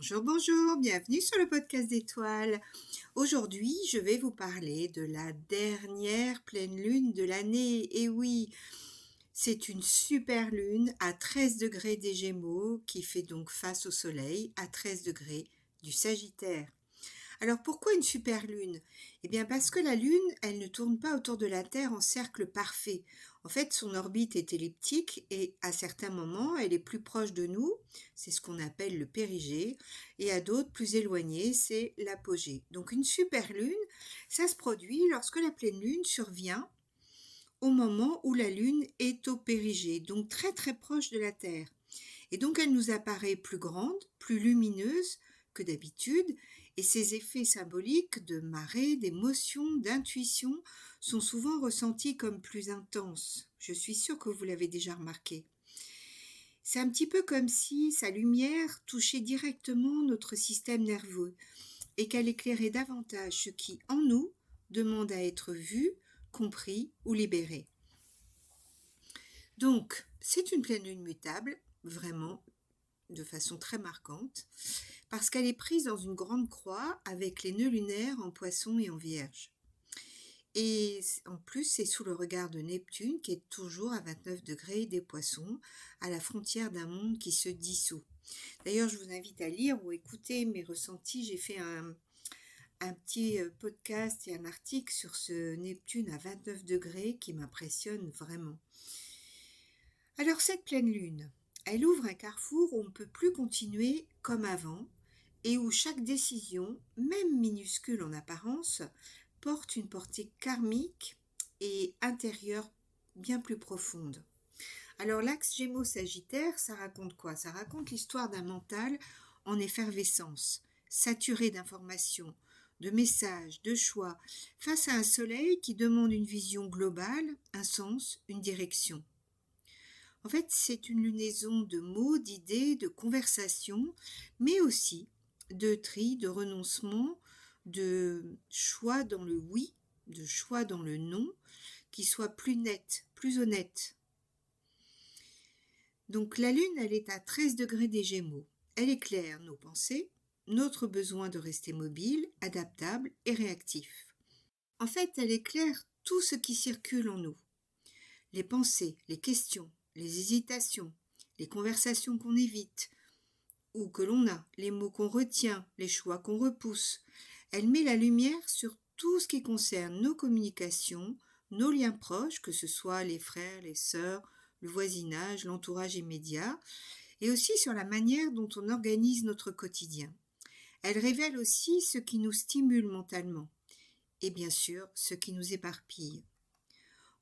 Bonjour, bonjour, bienvenue sur le podcast d'Étoiles. Aujourd'hui, je vais vous parler de la dernière pleine lune de l'année. Et oui, c'est une super lune à 13 degrés des Gémeaux qui fait donc face au Soleil à 13 degrés du Sagittaire. Alors pourquoi une super lune? Eh bien parce que la lune, elle ne tourne pas autour de la Terre en cercle parfait. En fait, son orbite est elliptique et à certains moments, elle est plus proche de nous, c'est ce qu'on appelle le périgée, et à d'autres plus éloignés, c'est l'apogée. Donc une super lune, ça se produit lorsque la pleine lune survient au moment où la lune est au périgée, donc très très proche de la Terre. Et donc elle nous apparaît plus grande, plus lumineuse que d'habitude, et ces effets symboliques de marée, d'émotion, d'intuition sont souvent ressentis comme plus intenses. Je suis sûre que vous l'avez déjà remarqué. C'est un petit peu comme si sa lumière touchait directement notre système nerveux et qu'elle éclairait davantage ce qui, en nous, demande à être vu, compris ou libéré. Donc, c'est une pleine lune mutable, vraiment, de façon très marquante, parce qu'elle est prise dans une grande croix avec les nœuds lunaires en Poisson et en Vierge. Et en plus, c'est sous le regard de Neptune qui est toujours à 29 degrés des Poissons, à la frontière d'un monde qui se dissout. D'ailleurs, je vous invite à lire ou écouter mes ressentis. J'ai fait un petit podcast et un article sur ce Neptune à 29 degrés qui m'impressionne vraiment. Alors cette pleine lune, elle ouvre un carrefour où on ne peut plus continuer comme avant et où chaque décision, même minuscule en apparence, porte une portée karmique et intérieure bien plus profonde. Alors l'axe Gémeaux-Sagittaire, ça raconte quoi? Ça raconte l'histoire d'un mental en effervescence, saturé d'informations, de messages, de choix, face à un soleil qui demande une vision globale, un sens, une direction. En fait, c'est une lunaison de mots, d'idées, de conversations, mais aussi de tri, de renoncement, de choix dans le oui, de choix dans le non, qui soit plus net, plus honnête. Donc la Lune, elle est à 13 degrés des Gémeaux. Elle éclaire nos pensées, notre besoin de rester mobile, adaptable et réactif. En fait, elle éclaire tout ce qui circule en nous. Les pensées, les questions, les hésitations, les conversations qu'on évite ou que l'on a, les mots qu'on retient, les choix qu'on repousse. Elle met la lumière sur tout ce qui concerne nos communications, nos liens proches, que ce soit les frères, les sœurs, le voisinage, l'entourage immédiat, et aussi sur la manière dont on organise notre quotidien. Elle révèle aussi ce qui nous stimule mentalement et bien sûr ce qui nous éparpille.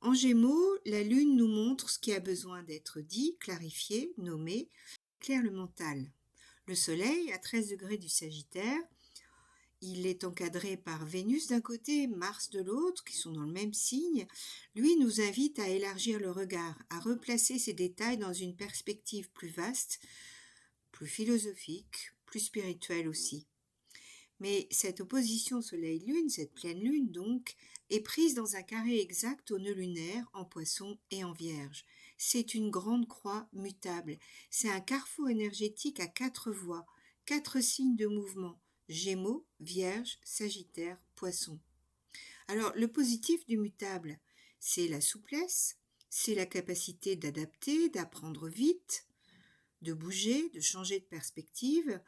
En Gémeaux, la Lune nous montre ce qui a besoin d'être dit, clarifié, nommé, claire le mental. Le Soleil, à 13 degrés du Sagittaire, il est encadré par Vénus d'un côté et Mars de l'autre, qui sont dans le même signe. Lui nous invite à élargir le regard, à replacer ces détails dans une perspective plus vaste, plus philosophique, plus spirituelle aussi. Mais cette opposition Soleil-Lune, cette pleine Lune donc, est prise dans un carré exact aux nœuds lunaires en Poisson et en Vierge. C'est une grande croix mutable. C'est un carrefour énergétique à 4 voies, 4 signes de mouvement, Gémeaux, Vierge, Sagittaire, Poisson. Alors le positif du mutable, c'est la souplesse, c'est la capacité d'adapter, d'apprendre vite, de bouger, de changer de perspective.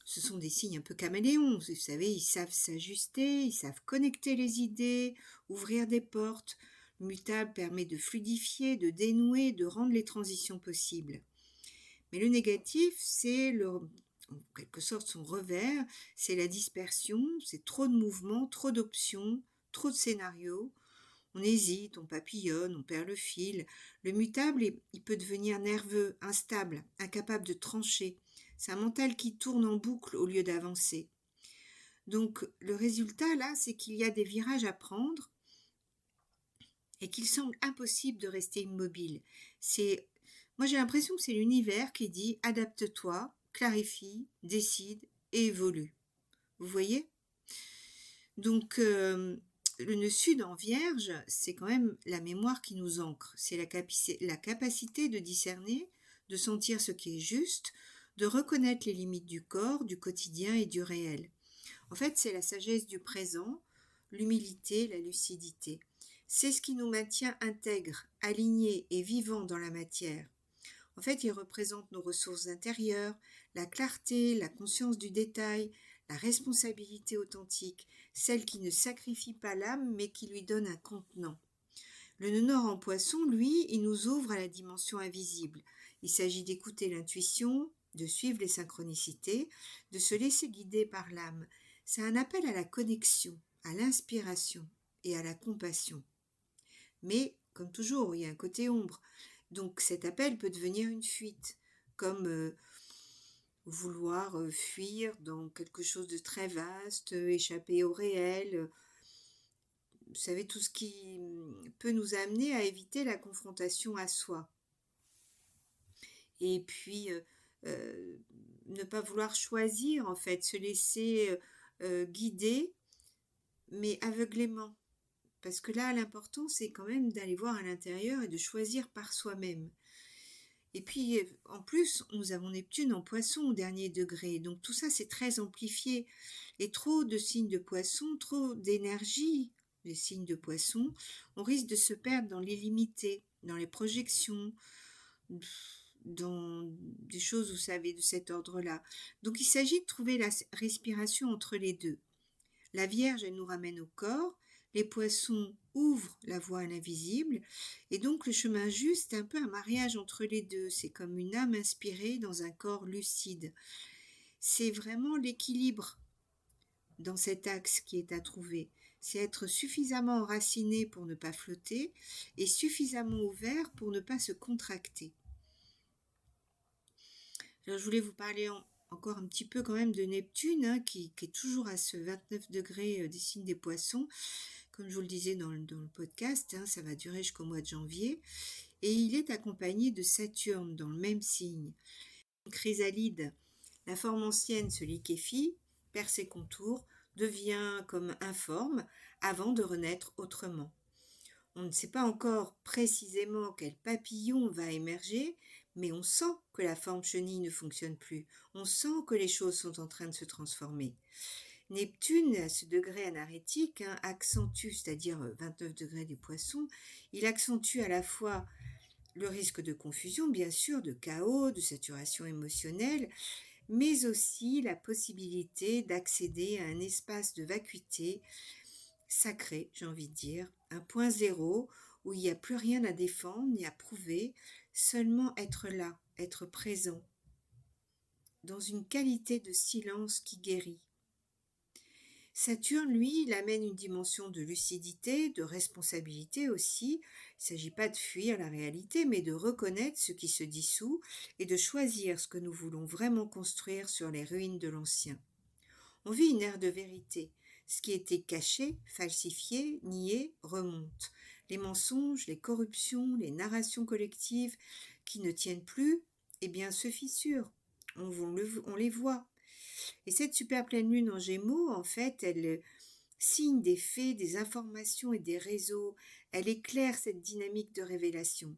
Ce sont des signes un peu caméléons, vous savez, ils savent s'ajuster, ils savent connecter les idées, ouvrir des portes. Le mutable permet de fluidifier, de dénouer, de rendre les transitions possibles. Mais le négatif, c'est en quelque sorte son revers, c'est la dispersion, c'est trop de mouvements, trop d'options, trop de scénarios. On hésite, on papillonne, on perd le fil. Le mutable, il peut devenir nerveux, instable, incapable de trancher. C'est un mental qui tourne en boucle au lieu d'avancer. Donc le résultat là, c'est qu'il y a des virages à prendre et qu'il semble impossible de rester immobile. Moi j'ai l'impression que c'est l'univers qui dit adapte-toi, clarifie, décide et évolue. Vous voyez? Donc le nœud sud en Vierge, c'est quand même la mémoire qui nous ancre. C'est la capacité de discerner, de sentir ce qui est juste, de reconnaître les limites du corps, du quotidien et du réel. En fait, c'est la sagesse du présent, l'humilité, la lucidité. C'est ce qui nous maintient intègres, alignés et vivants dans la matière. En fait, il représente nos ressources intérieures, la clarté, la conscience du détail, la responsabilité authentique, celle qui ne sacrifie pas l'âme mais qui lui donne un contenant. Le nœud nord en poisson, lui, il nous ouvre à la dimension invisible. Il s'agit d'écouter l'intuition, de suivre les synchronicités, de se laisser guider par l'âme. C'est un appel à la connexion, à l'inspiration et à la compassion. Mais, comme toujours, il y a un côté ombre. Donc cet appel peut devenir une fuite, comme vouloir fuir dans quelque chose de très vaste, échapper au réel. Vous savez, tout ce qui peut nous amener à éviter la confrontation à soi. Et puis, ne pas vouloir choisir, en fait, se laisser guider, mais aveuglément. Parce que là, l'important, c'est quand même d'aller voir à l'intérieur et de choisir par soi-même. Et puis, en plus, nous avons Neptune en poisson au dernier degré. Donc tout ça, c'est très amplifié. Et trop de signes de poisson, trop d'énergie des signes de poisson, on risque de se perdre dans l'illimité, dans les projections, dans des choses, vous savez, de cet ordre-là. Donc il s'agit de trouver la respiration entre les deux. La Vierge, elle nous ramène au corps, les poissons ouvrent la voie à l'invisible, et donc le chemin juste est un peu un mariage entre les deux. C'est comme une âme inspirée dans un corps lucide. C'est vraiment l'équilibre dans cet axe qui est à trouver. C'est être suffisamment enraciné pour ne pas flotter et suffisamment ouvert pour ne pas se contracter. Alors, je voulais vous parler encore un petit peu quand même de Neptune, qui est toujours à ce 29 degrés des signes des poissons. Comme je vous le disais dans le podcast, ça va durer jusqu'au mois de janvier. Et il est accompagné de Saturne dans le même signe. Une chrysalide, la forme ancienne se liquéfie, perd ses contours, devient comme informe avant de renaître autrement. On ne sait pas encore précisément quel papillon va émerger, mais on sent que la forme chenille ne fonctionne plus. On sent que les choses sont en train de se transformer. Neptune, à ce degré anarétique, accentue, c'est-à-dire 29 degrés des poissons, il accentue à la fois le risque de confusion, bien sûr, de chaos, de saturation émotionnelle, mais aussi la possibilité d'accéder à un espace de vacuité sacré, j'ai envie de dire, un point zéro où il n'y a plus rien à défendre ni à prouver, seulement être là, être présent, dans une qualité de silence qui guérit. Saturne, lui, il amène une dimension de lucidité, de responsabilité aussi. Il ne s'agit pas de fuir la réalité, mais de reconnaître ce qui se dissout et de choisir ce que nous voulons vraiment construire sur les ruines de l'ancien. On vit une ère de vérité. Ce qui était caché, falsifié, nié, remonte. Les mensonges, les corruptions, les narrations collectives qui ne tiennent plus, eh bien, se fissurent. On les voit. Et cette super pleine lune en Gémeaux, en fait, elle signe des faits, des informations et des réseaux. Elle éclaire cette dynamique de révélation.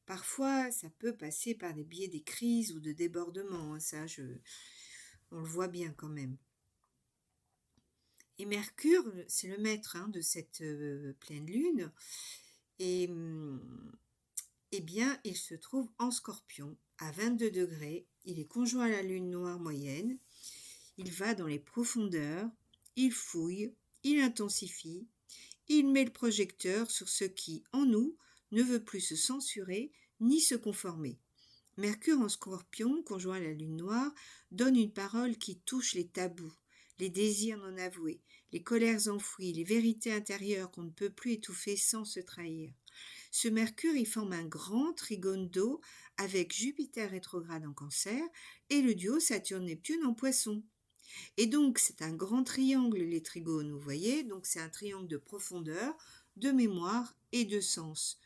Parfois, ça peut passer par des biais des crises ou de débordements. On le voit bien quand même. Et Mercure, c'est le maître de cette pleine lune. Et eh bien, il se trouve en Scorpion, à 22 degrés. Il est conjoint à la lune noire moyenne. Il va dans les profondeurs, il fouille, il intensifie, il met le projecteur sur ce qui, en nous, ne veut plus se censurer ni se conformer. Mercure en Scorpion, conjoint à la lune noire, donne une parole qui touche les tabous, les désirs non avoués, les colères enfouies, les vérités intérieures qu'on ne peut plus étouffer sans se trahir. Ce Mercure, il forme un grand trigone d'eau avec Jupiter rétrograde en Cancer et le duo Saturne-Neptune en Poisson. Et donc, c'est un grand triangle, les trigones, vous voyez. Donc, c'est un triangle de profondeur, de mémoire et de sens.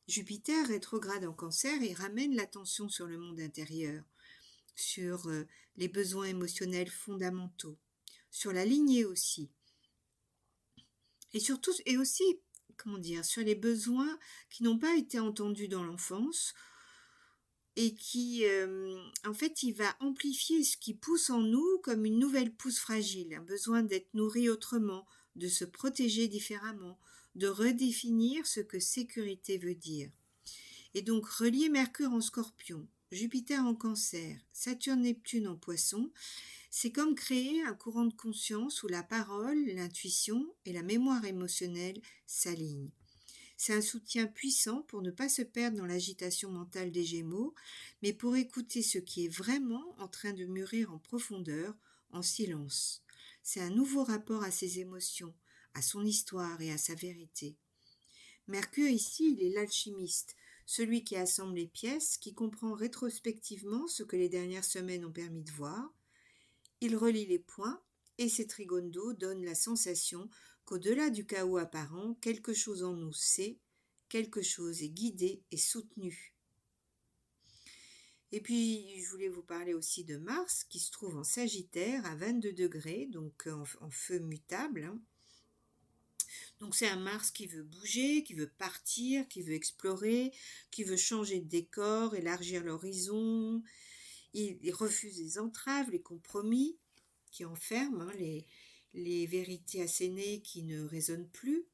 Jupiter rétrograde en Cancer et ramène l'attention sur le monde intérieur, sur les besoins émotionnels fondamentaux, sur la lignée aussi. Et surtout, et aussi, sur les besoins qui n'ont pas été entendus dans l'enfance et qui, en fait, il va amplifier ce qui pousse en nous comme une nouvelle pousse fragile, un besoin d'être nourri autrement, de se protéger différemment, de redéfinir ce que sécurité veut dire. Et donc, relier Mercure en Scorpion, Jupiter en Cancer, Saturne-Neptune en Poisson, c'est comme créer un courant de conscience où la parole, l'intuition et la mémoire émotionnelle s'alignent. C'est un soutien puissant pour ne pas se perdre dans l'agitation mentale des Gémeaux, mais pour écouter ce qui est vraiment en train de mûrir en profondeur, en silence. C'est un nouveau rapport à ses émotions, à son histoire et à sa vérité. Mercure ici, il est l'alchimiste, celui qui assemble les pièces, qui comprend rétrospectivement ce que les dernières semaines ont permis de voir. Il relie les points et ses trigones d'eau donnent la sensation qu'au-delà du chaos apparent, quelque chose en nous sait, quelque chose est guidé et soutenu. Et puis, je voulais vous parler aussi de Mars, qui se trouve en Sagittaire à 22 degrés, donc en feu mutable. Donc c'est un Mars qui veut bouger, qui veut partir, qui veut explorer, qui veut changer de décor, élargir l'horizon. Il refuse les entraves, les compromis qui enferment, les vérités assénées qui ne résonnent plus.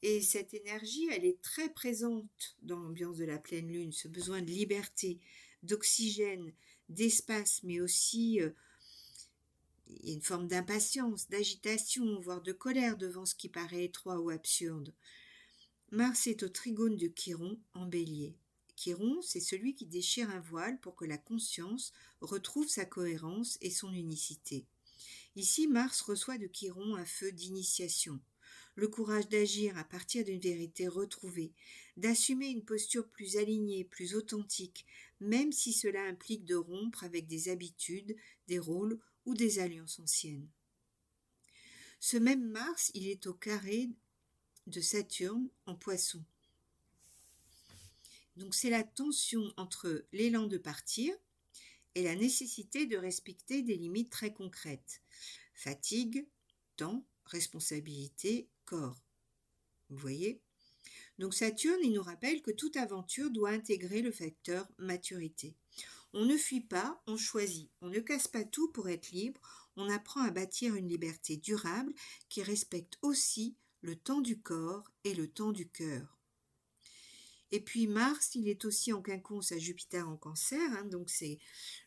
Et cette énergie, elle est très présente dans l'ambiance de la pleine lune, ce besoin de liberté, d'oxygène, d'espace, mais aussi il y a une forme d'impatience, d'agitation, voire de colère devant ce qui paraît étroit ou absurde. Mars est au trigone de Chiron en bélier. Chiron, c'est celui qui déchire un voile pour que la conscience retrouve sa cohérence et son unicité. Ici, Mars reçoit de Chiron un feu d'initiation, le courage d'agir à partir d'une vérité retrouvée, d'assumer une posture plus alignée, plus authentique, même si cela implique de rompre avec des habitudes, des rôles ou des alliances anciennes. Ce même Mars, il est au carré de Saturne en Poisson. Donc c'est la tension entre l'élan de partir et la nécessité de respecter des limites très concrètes. Fatigue, temps, responsabilité, corps. Vous voyez ? Donc Saturne, il nous rappelle que toute aventure doit intégrer le facteur maturité. On ne fuit pas, on choisit. On ne casse pas tout pour être libre. On apprend à bâtir une liberté durable qui respecte aussi le temps du corps et le temps du cœur. Et puis Mars, il est aussi en quinconce à Jupiter en Cancer, donc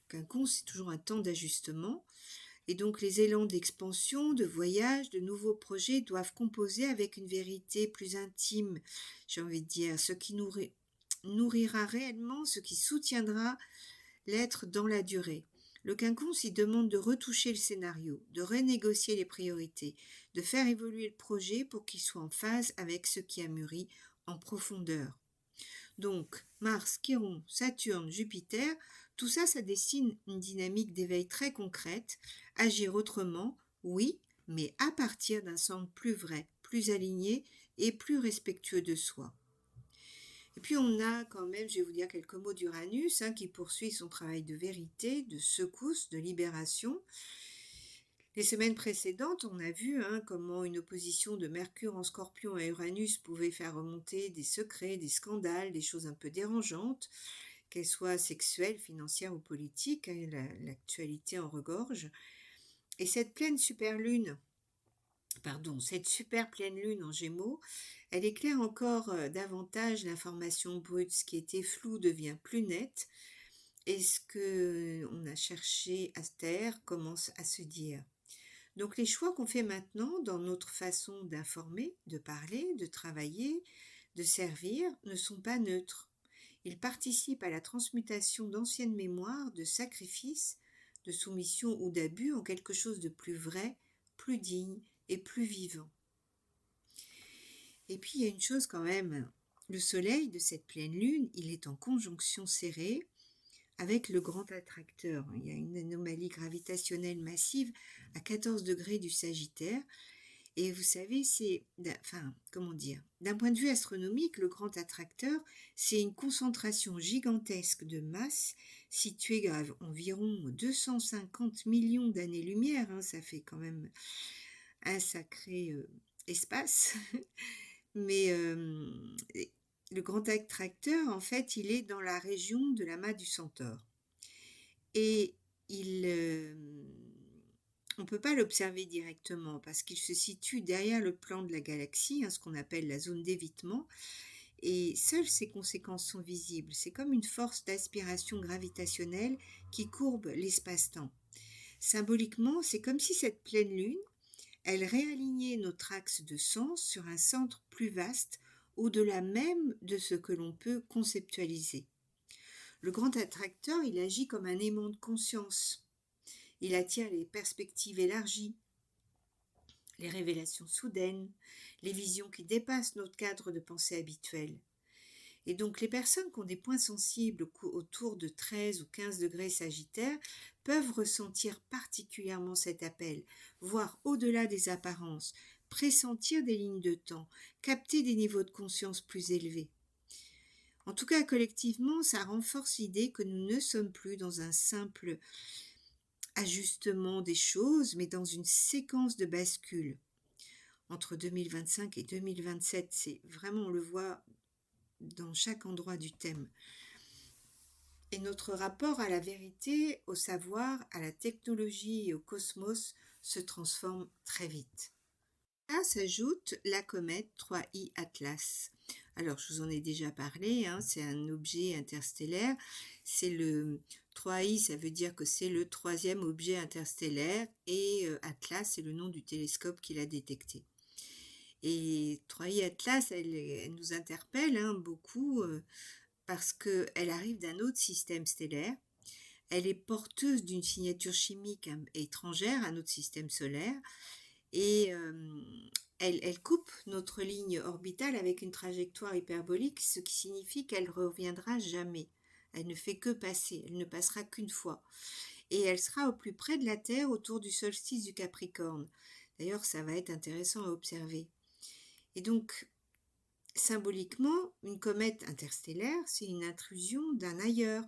quinconce, c'est toujours un temps d'ajustement. Et donc les élans d'expansion, de voyage, de nouveaux projets doivent composer avec une vérité plus intime, j'ai envie de dire, ce qui nourrira réellement, ce qui soutiendra l'être dans la durée. Le quinconce, il demande de retoucher le scénario, de renégocier les priorités, de faire évoluer le projet pour qu'il soit en phase avec ce qui a mûri en profondeur. Donc, Mars, Chiron, Saturne, Jupiter, tout ça, ça dessine une dynamique d'éveil très concrète. Agir autrement, oui, mais à partir d'un centre plus vrai, plus aligné et plus respectueux de soi. Et puis on a quand même, je vais vous dire quelques mots d'Uranus, qui poursuit son travail de vérité, de secousse, de libération. Les semaines précédentes, on a vu comment une opposition de Mercure en Scorpion à Uranus pouvait faire remonter des secrets, des scandales, des choses un peu dérangeantes, qu'elles soient sexuelles, financières ou politiques. L'actualité en regorge. Et cette super pleine lune en Gémeaux, elle éclaire encore davantage l'information brute. Ce qui était flou devient plus net, et ce qu'on a cherché à taire commence à se dire. Donc les choix qu'on fait maintenant dans notre façon d'informer, de parler, de travailler, de servir ne sont pas neutres. Ils participent à la transmutation d'anciennes mémoires, de sacrifices, de soumission ou d'abus en quelque chose de plus vrai, plus digne et plus vivant. Et puis il y a une chose quand même, le soleil de cette pleine lune, il est en conjonction serrée avec le grand attracteur. Il y a une anomalie gravitationnelle massive à 14 degrés du Sagittaire. Et vous savez, d'un point de vue astronomique, le grand attracteur, c'est une concentration gigantesque de masse située à environ 250 millions d'années-lumière. Ça fait quand même un sacré espace. Mais le grand attracteur, en fait, il est dans la région de l'amas du Centaure et il, on ne peut pas l'observer directement parce qu'il se situe derrière le plan de la galaxie, hein, ce qu'on appelle la zone d'évitement, et seules ses conséquences sont visibles. C'est comme une force d'aspiration gravitationnelle qui courbe l'espace-temps. Symboliquement, c'est comme si cette pleine lune, elle réalignait notre axe de sens sur un centre plus vaste, au-delà même de ce que l'on peut conceptualiser. Le grand attracteur, il agit comme un aimant de conscience. Il attire les perspectives élargies, les révélations soudaines, les visions qui dépassent notre cadre de pensée habituel. Et donc les personnes qui ont des points sensibles autour de 13 ou 15 degrés Sagittaire peuvent ressentir particulièrement cet appel, voir au-delà des apparences, pressentir des lignes de temps, capter des niveaux de conscience plus élevés. En tout cas, collectivement, ça renforce l'idée que nous ne sommes plus dans un simple ajustement des choses, mais dans une séquence de bascule. Entre 2025 et 2027, c'est vraiment, on le voit dans chaque endroit du thème. Et notre rapport à la vérité, au savoir, à la technologie et au cosmos se transforme très vite. Là s'ajoute la comète 3I Atlas. Alors, je vous en ai déjà parlé, hein, c'est un objet interstellaire. C'est le 3I, ça veut dire que c'est le troisième objet interstellaire et Atlas, c'est le nom du télescope qui l'a détecté. Et 3I Atlas, elle nous interpelle beaucoup parce qu'elle arrive d'un autre système stellaire. Elle est porteuse d'une signature chimique étrangère à notre système solaire et elle coupe notre ligne orbitale avec une trajectoire hyperbolique, ce qui signifie qu'elle ne reviendra jamais. Elle ne fait que passer, elle ne passera qu'une fois. Et elle sera au plus près de la Terre autour du solstice du Capricorne. D'ailleurs, ça va être intéressant à observer. Et donc, symboliquement, une comète interstellaire, c'est une intrusion d'un ailleurs.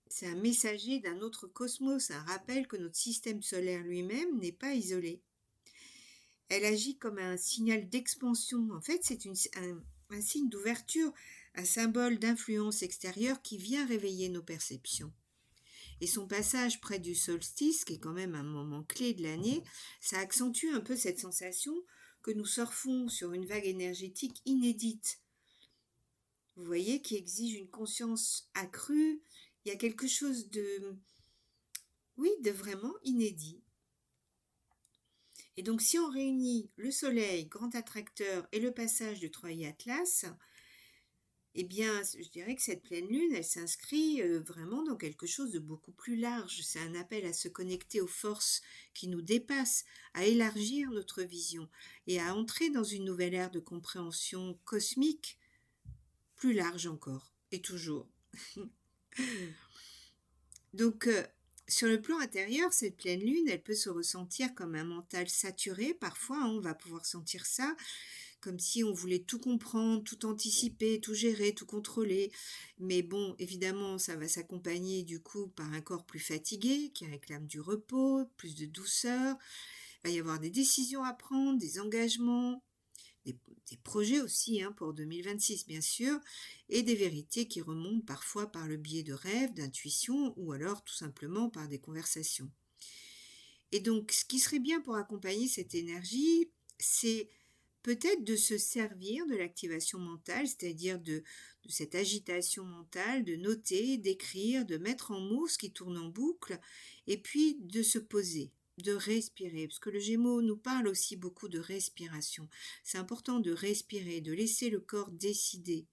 C'est un messager d'un autre cosmos, un rappel que notre système solaire lui-même n'est pas isolé. Elle agit comme un signal d'expansion. En fait, c'est un signe d'ouverture, un symbole d'influence extérieure qui vient réveiller nos perceptions. Et son passage près du solstice, qui est quand même un moment clé de l'année, ça accentue un peu cette sensation que nous surfons sur une vague énergétique inédite. Vous voyez, qui exige une conscience accrue. Il y a quelque chose de vraiment inédit. Et donc, si on réunit le Soleil, grand attracteur, et le passage de 3i Atlas, eh bien, je dirais que cette pleine lune, elle s'inscrit vraiment dans quelque chose de beaucoup plus large. C'est un appel à se connecter aux forces qui nous dépassent, à élargir notre vision et à entrer dans une nouvelle ère de compréhension cosmique, plus large encore, et toujours. Donc, sur le plan intérieur, cette pleine lune, elle peut se ressentir comme un mental saturé. Parfois, on va pouvoir sentir ça, comme si on voulait tout comprendre, tout anticiper, tout gérer, tout contrôler. Mais bon, évidemment, ça va s'accompagner du coup par un corps plus fatigué, qui réclame du repos, plus de douceur. Il va y avoir des décisions à prendre, des engagements, des projets aussi pour 2026 bien sûr, et des vérités qui remontent parfois par le biais de rêves, d'intuitions ou alors tout simplement par des conversations. Et donc ce qui serait bien pour accompagner cette énergie, c'est peut-être de se servir de l'activation mentale, c'est-à-dire de cette agitation mentale, de noter, d'écrire, de mettre en mots ce qui tourne en boucle, et puis de se poser, de respirer, parce que le Gémeaux nous parle aussi beaucoup de respiration. C'est important de respirer, de laisser le corps décider.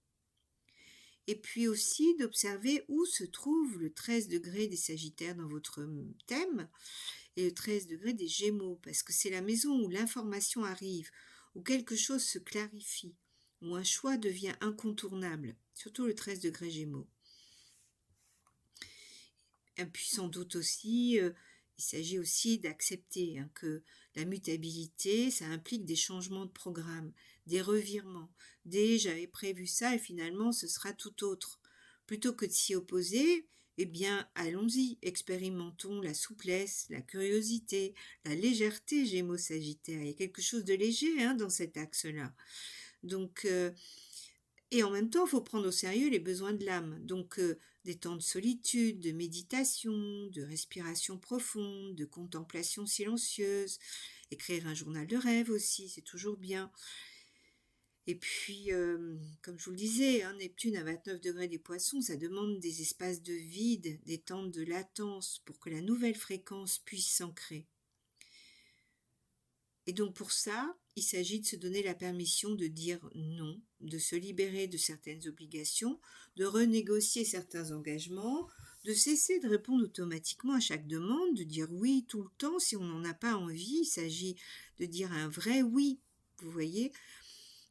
Et puis aussi d'observer où se trouve le 13 degrés des Sagittaires dans votre thème et le 13 degrés des Gémeaux, parce que c'est la maison où l'information arrive, où quelque chose se clarifie, où un choix devient incontournable, surtout le 13 degrés Gémeaux. Et puis sans doute aussi, il s'agit aussi d'accepter que la mutabilité, ça implique des changements de programme, des revirements, j'avais prévu ça et finalement ce sera tout autre. Plutôt que de s'y opposer, eh bien allons-y, expérimentons la souplesse, la curiosité, la légèreté Gémeaux Sagittaire. Il y a quelque chose de léger dans cet axe-là. Donc Et en même temps, il faut prendre au sérieux les besoins de l'âme. Donc, des temps de solitude, de méditation, de respiration profonde, de contemplation silencieuse. Écrire un journal de rêve aussi, c'est toujours bien. Et puis, comme je vous le disais, hein, Neptune à 29 degrés des Poissons, ça demande des espaces de vide, des temps de latence pour que la nouvelle fréquence puisse s'ancrer. Et donc pour ça, il s'agit de se donner la permission de dire non, de se libérer de certaines obligations, de renégocier certains engagements, de cesser de répondre automatiquement à chaque demande, de dire oui tout le temps si on n'en a pas envie. Il s'agit de dire un vrai oui, vous voyez.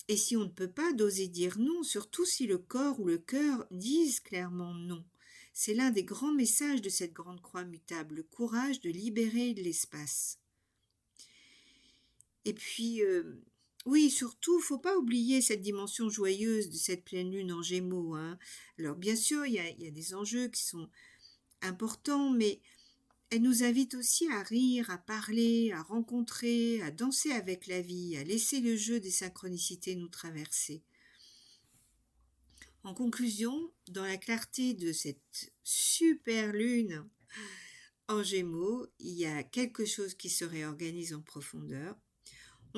Et si on ne peut pas, d'oser dire non, surtout si le corps ou le cœur disent clairement non. C'est l'un des grands messages de cette grande croix mutable, le courage de libérer de l'espace. Et puis, oui, surtout, faut pas oublier cette dimension joyeuse de cette pleine lune en Gémeaux, hein. Alors bien sûr, il y a des enjeux qui sont importants, mais elle nous invite aussi à rire, à parler, à rencontrer, à danser avec la vie, à laisser le jeu des synchronicités nous traverser. En conclusion, dans la clarté de cette super lune en Gémeaux, il y a quelque chose qui se réorganise en profondeur.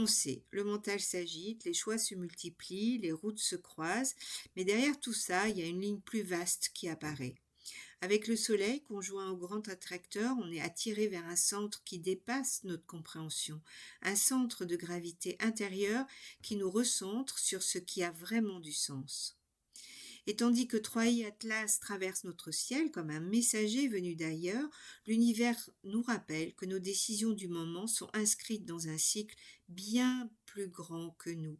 On sait, le mental s'agite, les choix se multiplient, les routes se croisent, mais derrière tout ça, il y a une ligne plus vaste qui apparaît. Avec le soleil conjoint au grand attracteur, on est attiré vers un centre qui dépasse notre compréhension, un centre de gravité intérieure qui nous recentre sur ce qui a vraiment du sens. Et tandis que 3i Atlas traverse notre ciel comme un messager venu d'ailleurs, l'univers nous rappelle que nos décisions du moment sont inscrites dans un cycle bien plus grand que nous.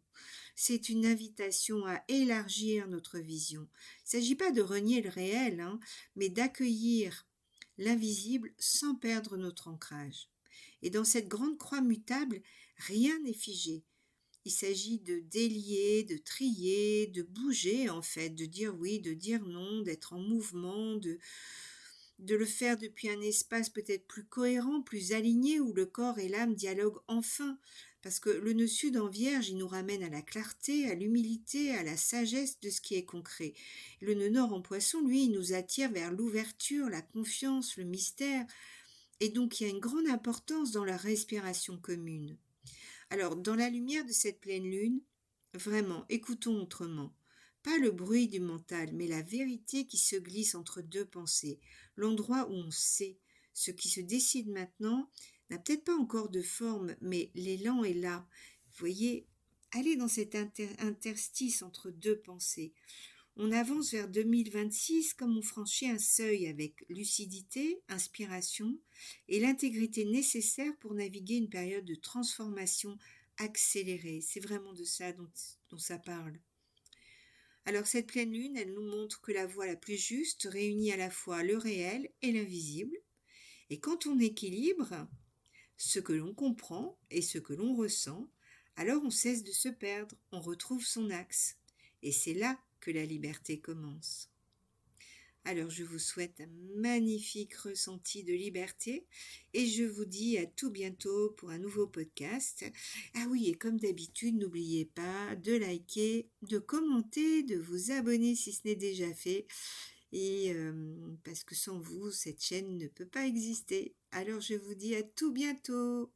C'est une invitation à élargir notre vision. Il ne s'agit pas de renier le réel, mais d'accueillir l'invisible sans perdre notre ancrage. Et dans cette grande croix mutable, rien n'est figé. Il s'agit de délier, de trier, de bouger en fait, de dire oui, de dire non, d'être en mouvement, de le faire depuis un espace peut-être plus cohérent, plus aligné, où le corps et l'âme dialoguent enfin. Parce que le nœud sud en Vierge, il nous ramène à la clarté, à l'humilité, à la sagesse de ce qui est concret. Le nœud nord en Poisson, lui, il nous attire vers l'ouverture, la confiance, le mystère. Et donc, il y a une grande importance dans la respiration commune. Alors, dans la lumière de cette pleine lune, vraiment, écoutons autrement. Pas le bruit du mental, mais la vérité qui se glisse entre deux pensées, l'endroit où on sait. Ce qui se décide maintenant n'a peut-être pas encore de forme, mais l'élan est là. Vous voyez, allez dans cet interstice entre deux pensées. On avance vers 2026 comme on franchit un seuil avec lucidité, inspiration et l'intégrité nécessaire pour naviguer une période de transformation accélérée. C'est vraiment de ça dont ça parle. Alors cette pleine lune, elle nous montre que la voie la plus juste réunit à la fois le réel et l'invisible. Et quand on équilibre ce que l'on comprend et ce que l'on ressent, alors on cesse de se perdre, on retrouve son axe. Et c'est là que la liberté commence. Alors je vous souhaite un magnifique ressenti de liberté et je vous dis à tout bientôt pour un nouveau podcast. Ah oui, et comme d'habitude, n'oubliez pas de liker, de commenter, de vous abonner si ce n'est déjà fait. Et parce que sans vous, cette chaîne ne peut pas exister. Alors je vous dis à tout bientôt.